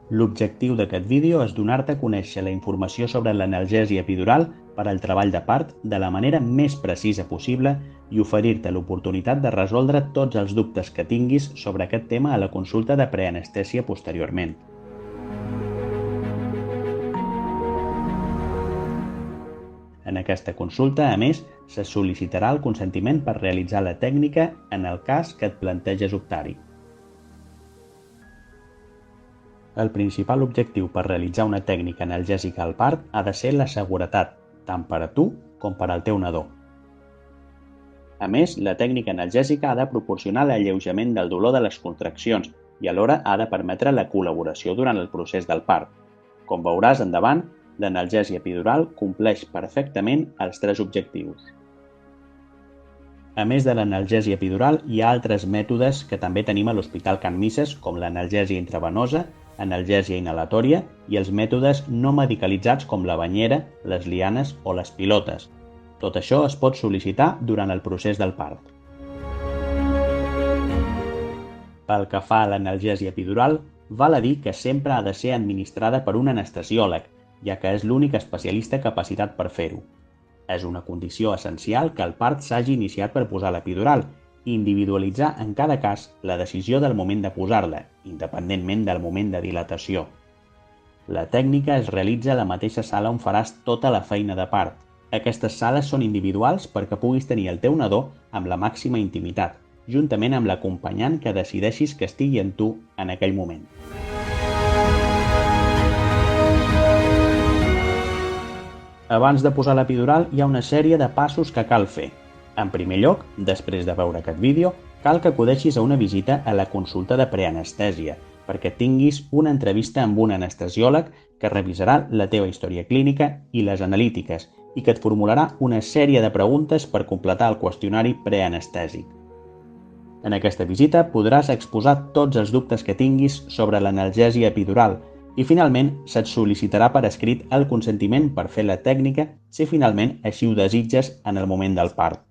L'objectiu d'aquest vídeo és donar-te a conèixer la informació sobre l'analgèsia epidural per al treball de part de la manera més precisa possible i oferir-te l'oportunitat de resoldre tots els dubtes que tinguis sobre aquest tema a la consulta de preanestèsia posteriorment. En aquesta consulta, a més, se sol·licitarà el consentiment per realitzar la tècnica en el cas que et planteges optar-hi. El principal objectiu per realitzar una tècnica analgèsica al part ha de ser la seguretat, tant per a tu com per al teu nadó. A més, la tècnica analgèsica ha de proporcionar l'alleujament del dolor de les contraccions i alhora ha de permetre la col·laboració durant el procés del part. Com veuràs endavant, l'analgèsia epidural compleix perfectament els tres objectius. A més de l'analgèsia epidural, hi ha altres mètodes que també tenim a l'Hospital Can Misses, com l'analgèsia intravenosa, analgèsia inhalatòria i els mètodes no medicalitzats com la banyera, les lianes o les pilotes. Tot això es pot sol·licitar durant el procés del part. Pel que fa a l'analgèsia epidural, val a dir que sempre ha de ser administrada per un anestesiòleg, ja que és l'únic especialista capacitat per fer-ho. És una condició essencial que el part s'hagi iniciat per posar l'epidural i individualitzar en cada cas la decisió del moment de posar-la, independentment del moment de dilatació. La tècnica es realitza a la mateixa sala on faràs tota la feina de part. Aquestes sales són individuals perquè puguis tenir el teu nadó amb la màxima intimitat, juntament amb l'acompanyant que decideixis que estigui amb tu en aquell moment. Abans de posar l'epidural hi ha una sèrie de passos que cal fer. En primer lloc, després de veure aquest vídeo, cal que acudeixis a una visita a la consulta de preanestèsia, perquè tinguis una entrevista amb un anestesiòleg que revisarà la teva història clínica i les analítiques i que et formularà una sèrie de preguntes per completar el qüestionari preanestèsic. En aquesta visita podràs exposar tots els dubtes que tinguis sobre l'analgèsia epidural i finalment se't sol·licitarà per escrit el consentiment per fer la tècnica si finalment així ho desitges en el moment del part.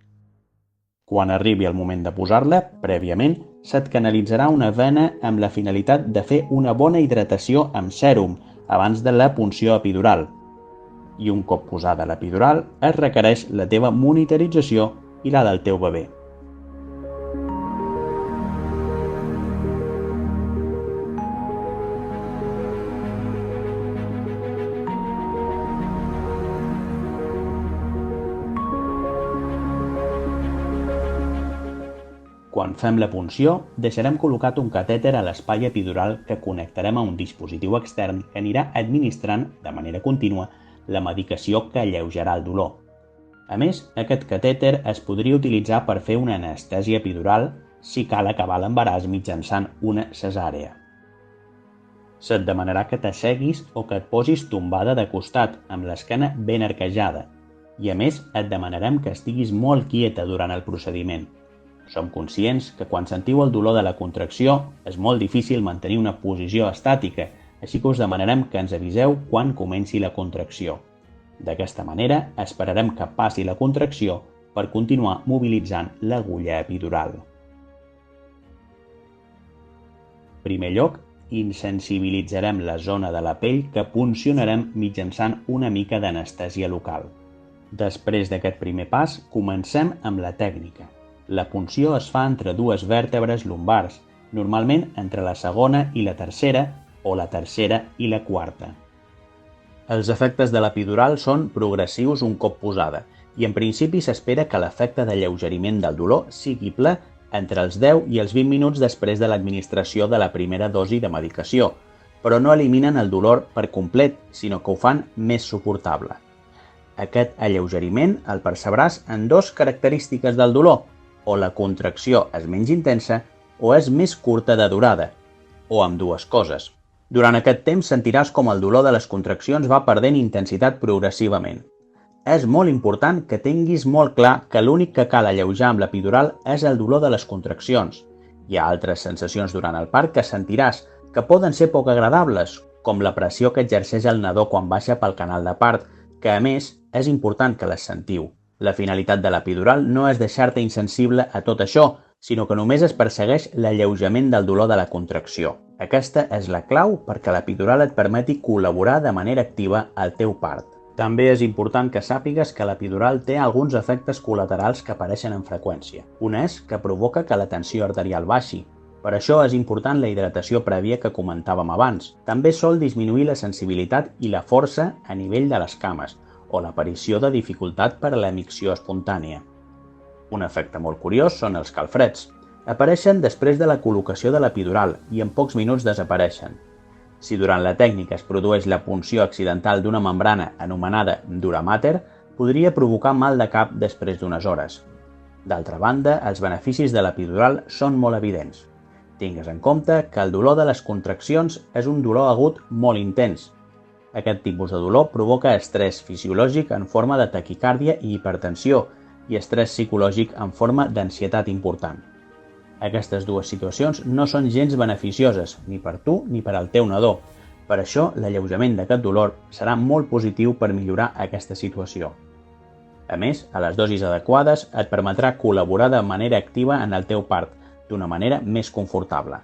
Quan arribi el moment de posar-la, prèviament, se't canalitzarà una vena amb la finalitat de fer una bona hidratació amb sèrum abans de la punció epidural. I un cop posada l'epidural, es requereix la teva monitorització i la del teu bebè. Quan fem la punció, deixarem col·locat un catèter a l'espai epidural que connectarem a un dispositiu extern que anirà administrant, de manera contínua, la medicació que alleujarà el dolor. A més, aquest catèter es podria utilitzar per fer una anestèsia epidural si cal acabar l'embaràs mitjançant una cesàrea. Se't demanarà que t'asseguis o que et posis tombada de costat, amb l'esquena ben arquejada, i a més et demanarem que estiguis molt quieta durant el procediment. Som conscients que quan sentiu el dolor de la contracció és molt difícil mantenir una posició estàtica, així que us demanarem que ens aviseu quan comenci la contracció. D'aquesta manera, esperarem que passi la contracció per continuar mobilitzant l'agulla epidural. En primer lloc, insensibilitzarem la zona de la pell que puncionarem mitjançant una mica d'anestèsia local. Després d'aquest primer pas, comencem amb la tècnica. La punció es fa entre dues vèrtebres lumbars, normalment entre la segona i la tercera o la tercera i la quarta. Els efectes de l'epidural són progressius un cop posada i en principi s'espera que l'efecte d'alleugeriment del dolor sigui ple entre els 10 i els 20 minuts després de l'administració de la primera dosi de medicació, però no eliminen el dolor per complet, sinó que ho fan més suportable. Aquest alleugeriment el percebràs en dues característiques del dolor, o la contracció és menys intensa o és més curta de durada, o amb dues coses. Durant aquest temps sentiràs com el dolor de les contraccions va perdent intensitat progressivament. És molt important que tinguis molt clar que l'únic que cal alleujar amb l'epidural és el dolor de les contraccions. Hi ha altres sensacions durant el part que sentiràs que poden ser poc agradables, com la pressió que exerceix el nadó quan baixa pel canal de part, que a més és important que les sentiu. La finalitat de l'epidural no és deixar-te insensible a tot això, sinó que només es persegueix l'alleujament del dolor de la contracció. Aquesta és la clau perquè l'epidural et permeti col·laborar de manera activa al teu part. També és important que sàpigues que l'epidural té alguns efectes col·laterals que apareixen amb freqüència. Un és que provoca que la tensió arterial baixi. Per això és important la hidratació prèvia que comentàvem abans. També sol disminuir la sensibilitat i la força a nivell de les cames o l'aparició de dificultat per a l'emicció espontània. Un efecte molt curiós són els calfreds. Apareixen després de la col·locació de l'epidural i en pocs minuts desapareixen. Si durant la tècnica es produeix la punció accidental d'una membrana anomenada dura mater, podria provocar mal de cap després d'unes hores. D'altra banda, els beneficis de l'epidural són molt evidents. Tingues en compte que el dolor de les contraccions és un dolor agut molt intens. Aquest tipus de dolor provoca estrès fisiològic en forma de taquicàrdia i hipertensió i estrès psicològic en forma d'ansietat important. Aquestes dues situacions no són gens beneficioses, ni per tu ni per al teu nadó. Per això, l'alleujament d'aquest dolor serà molt positiu per millorar aquesta situació. A més, a les dosis adequades et permetrà col·laborar de manera activa en el teu part, d'una manera més confortable.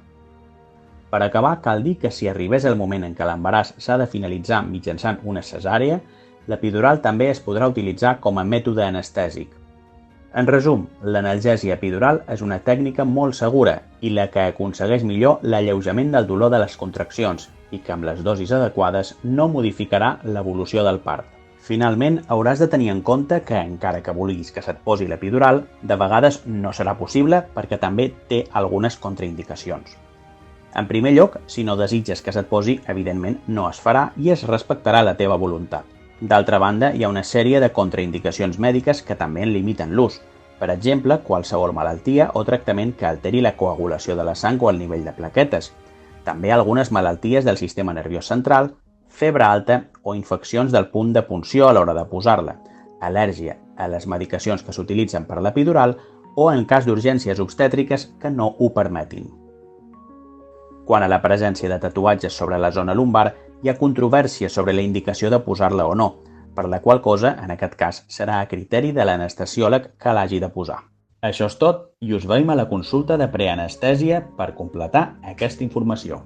Per acabar, cal dir que si arribés el moment en què l'embaràs s'ha de finalitzar mitjançant una cesària, l'epidural també es podrà utilitzar com a mètode anestèsic. En resum, l'analgèsia epidural és una tècnica molt segura i la que aconsegueix millor l'alleujament del dolor de les contraccions i que amb les dosis adequades no modificarà l'evolució del part. Finalment, hauràs de tenir en compte que, encara que vulguis que se't posi l'epidural, de vegades no serà possible perquè també té algunes contraindicacions. En primer lloc, si no desitges que se't posi, evidentment no es farà i es respectarà la teva voluntat. D'altra banda, hi ha una sèrie de contraindicacions mèdiques que també en limiten l'ús. Per exemple, qualsevol malaltia o tractament que alteri la coagulació de la sang o el nivell de plaquetes. També algunes malalties del sistema nerviós central, febre alta o infeccions del punt de punció a l'hora de posar-la, al·lèrgia a les medicacions que s'utilitzen per l'epidural o en cas d'urgències obstètriques que no ho permetin. Quant a la presència de tatuatges sobre la zona lumbar, hi ha controvèrsia sobre la indicació de posar-la o no, per la qual cosa, en aquest cas, serà a criteri de l'anestesiòleg que l'hagi de posar. Això és tot i us veiem a la consulta de preanestèsia per completar aquesta informació.